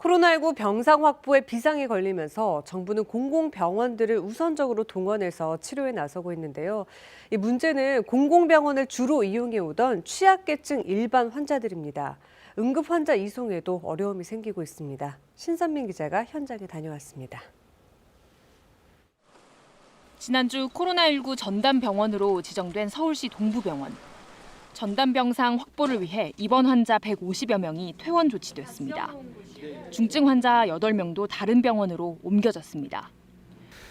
코로나19 병상 확보에 비상이 걸리면서 정부는 공공병원들을 우선적으로 동원해서 치료에 나서고 있는데요. 이 문제는 공공병원을 주로 이용해 오던 취약계층 일반 환자들입니다. 응급 환자 이송에도 어려움이 생기고 있습니다. 신선민 기자가 현장에 다녀왔습니다. 지난주 코로나19 전담병원으로 지정된 서울시 동부병원. 전담병상 확보를 위해 입원 환자 150여 명이 퇴원 조치됐습니다. 중증 환자 8명도 다른 병원으로 옮겨졌습니다.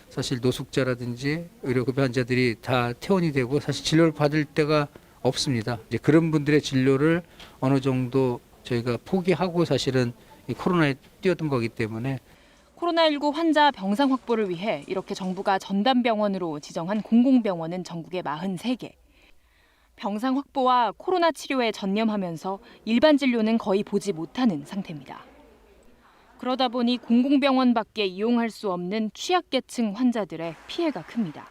사실 노숙자라든지 의료급여 환자들이 다 퇴원이 되고 사실 진료를 받을 데가 없습니다. 이제 그런 분들의 진료를 어느 정도 저희가 포기하고 사실은 이 코로나에 뛰어든 거기 때문에 코로나19 환자 병상 확보를 위해 이렇게 정부가 전담병원으로 지정한 공공병원은 전국에 43개. 병상 확보와 코로나 치료에 전념하면서 일반 진료는 거의 보지 못하는 상태입니다. 그러다 보니 공공병원밖에 이용할 수 없는 취약계층 환자들의 피해가 큽니다.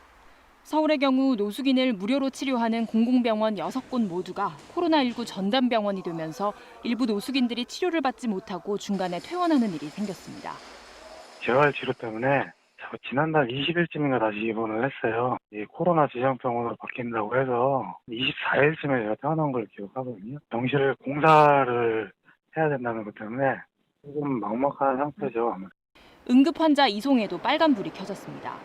서울의 경우 노숙인을 무료로 치료하는 공공병원 6곳 모두가 코로나19 전담병원이 되면서 일부 노숙인들이 치료를 받지 못하고 중간에 퇴원하는 일이 생겼습니다. 재활 치료 때문에 지난달 20일쯤인가 다시 입원을 했어요. 이 코로나 지정병원으로 바뀐다고 해서 24일쯤에 제가 퇴원한 걸 기억하거든요. 병실을 공사를 해야 된다는 것 때문에 조금 막막한 상태죠. 응급 환자 이송에도 빨간불이 켜졌습니다.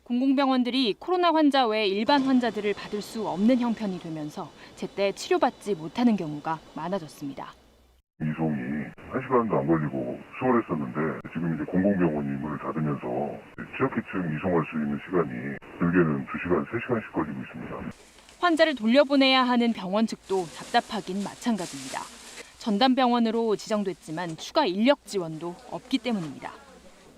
공공병원들이 코로나 환자 외 일반 환자들을 받을 수 없는 형편이 되면서 제때 치료받지 못하는 경우가 많아졌습니다. 이송이 1시간도 안 걸리고 수월했었는데 지금 이제 공공병원이 문을 닫으면서 취약계층 이송할 수 있는 시간이 길게는 2시간, 3시간씩 걸리고 있습니다. 환자를 돌려보내야 하는 병원 측도 답답하긴 마찬가지입니다. 전담병원으로 지정됐지만 추가 인력 지원도 없기 때문입니다.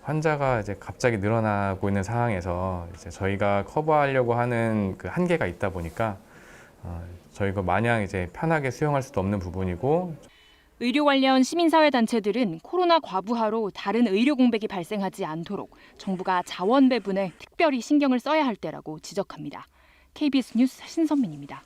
환자가 이제 갑자기 늘어나고 있는 상황에서 이제 저희가 커버하려고 하는 그 한계가 있다 보니까 저희가 마냥 이제 편하게 수용할 수도 없는 부분이고. 의료 관련 시민사회단체들은 코로나 과부하로 다른 의료 공백이 발생하지 않도록 정부가 자원 배분에 특별히 신경을 써야 할 때라고 지적합니다. KBS 뉴스 신선민입니다.